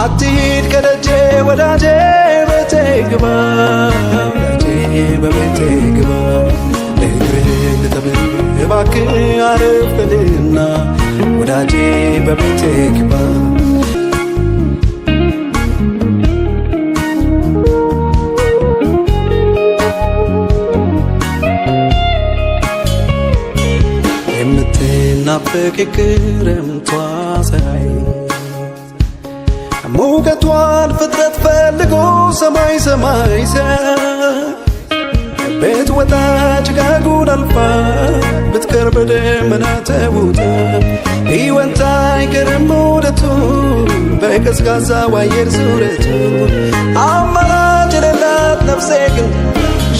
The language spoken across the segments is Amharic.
አትሂድ ከደጄ ወዳጄ ቤቴ ግባ ወዳጄ በቤቴ ግባ እግርህን ልጠብህ እባክህ አረፍ በልና ወዳጄ በቤቴ ግባ የምትናፍቅ የክረምቷ ፀሐይ ሙቀቷን ፍጥረት ፈልጎ ሰማይ ሰማይ ቤት ወጣ ጭጋጉን አልፋ ብትቀር በደመና ተውጣ ሕይወት አይቀርም ሙደቱ በቀዝቃዛው አየር ዙረቱ አማራጭ የሌላት ነፍሴ ግን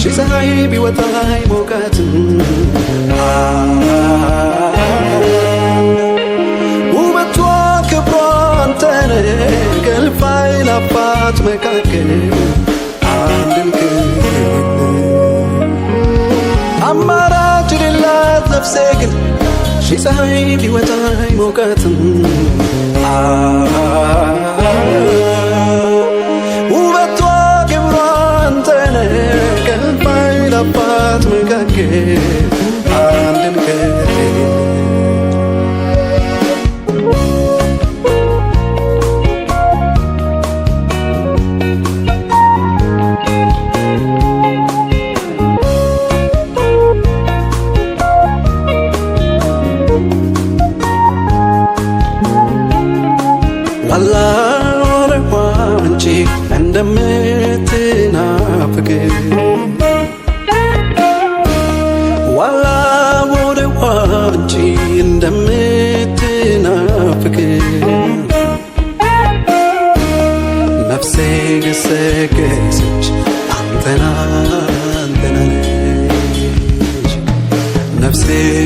ሺህ ፀሐይ ቢወጣ አይሞቃትም ውበቷ ክብሯ አንተነ ከእልፍ አእላፋት መካከል አንድን አማራጭ የሌላት ነፍሴ ግን ሺህ ፀሐይ ቢወጣ አይሞቃትም ውበቷ ክብሯ አንተነ ከእልፍ አእላፋት መካከል አንድን ዋላ ወረዋ አንቺ እንደምትናፍቅ ዋላ ወረዋ አንቺ እንደምትናፍቅ ነፍሴ ገሰገሰች አንተና አንተናለች ነፍሴ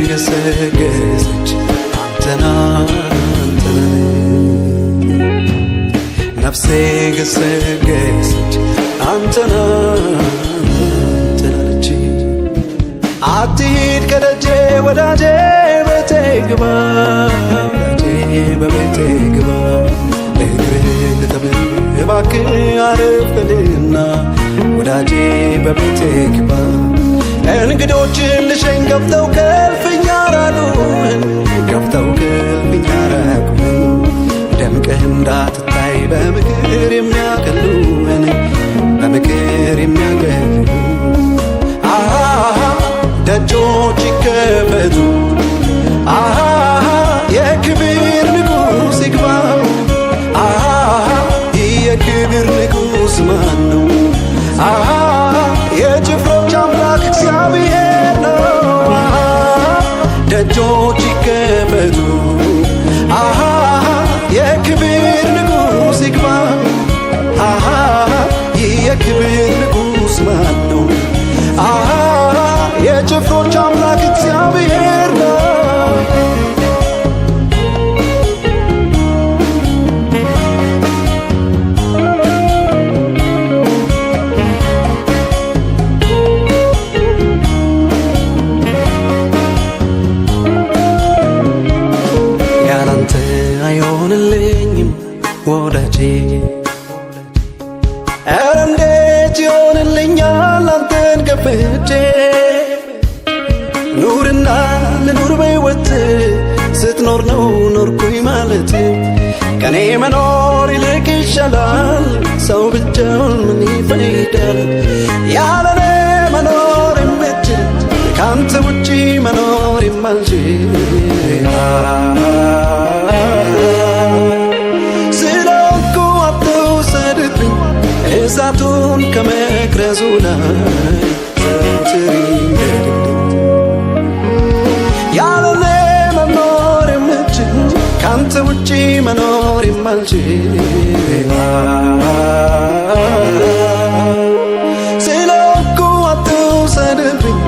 ገሰገሰች አንተና ነፍሴ ገሰገሰች አንተና አንተናለች አትሂድ ከደጄ ወዳጄ ቤቴ ግባ ወዳጄ በቤቴ ግባ እግርህን ልጠብህ እባክህ አረፍ በልና ወዳጄ በቤቴ ግባ እንግዶችን ልሸኝ ገብተው ከእልፍኝ አራቁን ገብተው ከእልፍኝ አራቁን ደምቀህ እንዳትታይ በምክር የሚያቀሉን በምክር የሚያቀሉ ደጆች ይከፈቱ የክብር ንጉሥ ይግባ የክብር ንጉሥ ማን ነው የጭፍሮች አምላክ እግዚአብሔር ነው ደጆች ይከፈቱ የክብር ንጉሥ ይግባ የክብር ንጉሥ ማን ነው የጭፍሮች አምላክ እግዚአብሔር ነው ያላንተ አይሆንልኝም ወዳጄ ኧረ እንዴት ይሆንልኛል አንተን ከፍቼ ኑርና ልኑር በሕይወት ስትኖር ነው ኖርኩኝ ማለት ከኔ መኖር ይልቅ ይሻላል ሰው ብቻውን ምን ይፈይዳል ያለኔ መኖር የምችል ካንተ ውጪ መኖር የማልችል ስለኩ አትውሰድብኝ እሳቱን ከመቅረዙ ላይ ዘወትር ይንደድልኝ ያለኔ መኖር የምችል ካንተ ውጪ መኖር የማልችል ስለኩ አትውሰድብኝ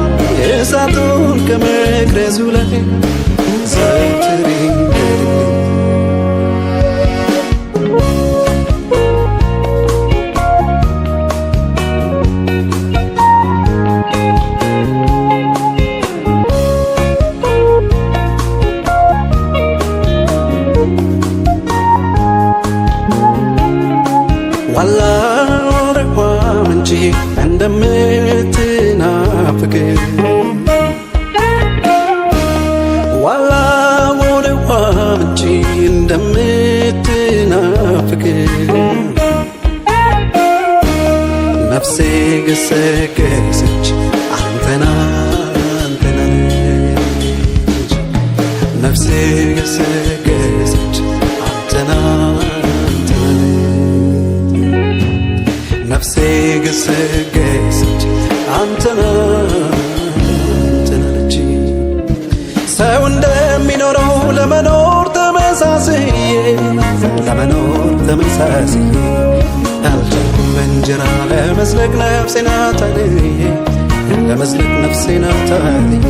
እሳቱን ከመቅረዙ ላይ ዘወትር ይንደድልኝ ዋላ ወደ ውሃ ምንጭ እንደምትናፍቅ ዋላ ወደ ውሃ ምንጭ እንደምትናፍቅ ነፍሴ ገሰገሰች አንተና አንተና ነፍሴ ገሰገሰች አንተና አንተና ነፍሴ ገሰገሰች አንተና አንተናለች ሰው እንደሚኖረው ለመኖር ተመሳስዬ አልቻልኩም በእንጀራ ለመዝለቅ ነፍሴን አታልዬ ለመዝለቅ ነፍሴን አታልዬ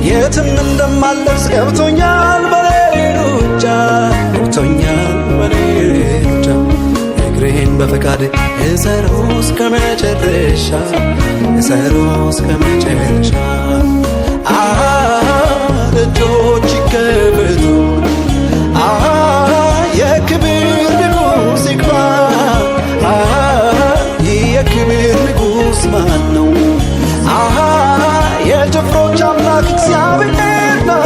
የትም እንደማልደርስ ገብቶኛል በሌሎቻ ገብቶኛል በሌሎቻ እግሬን በፈቃድ እሰረው እስከ መጨረሻ እሰረው እስከ መጨረሻ ደጆች ይከፈቱ የክብር ንጉሥ ይግባ የክብር ንጉሥ ማን ነው? የጭፍሮች አምላክ እግዚአብሔር ነው።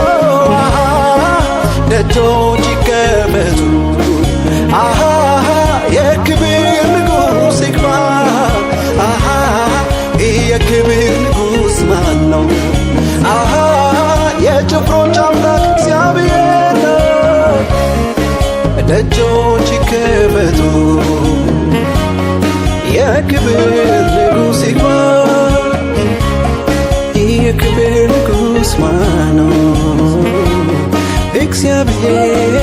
ደጆች ይከፈቱ የክብር ንጉሥ ይግባ የክብር ንጉሥ ማን ነው? የጭፍሮች አምላክ እግዚአብሔር ነው። ደጆች ይከፈቱ የክብር ንጉሥ ይግባ የክብር ንጉሥ ማን ነው? እግዚአብሔር።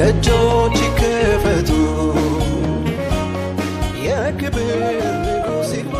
ደጆች ይከፈቱ የክብር ንጉሥ ይግባ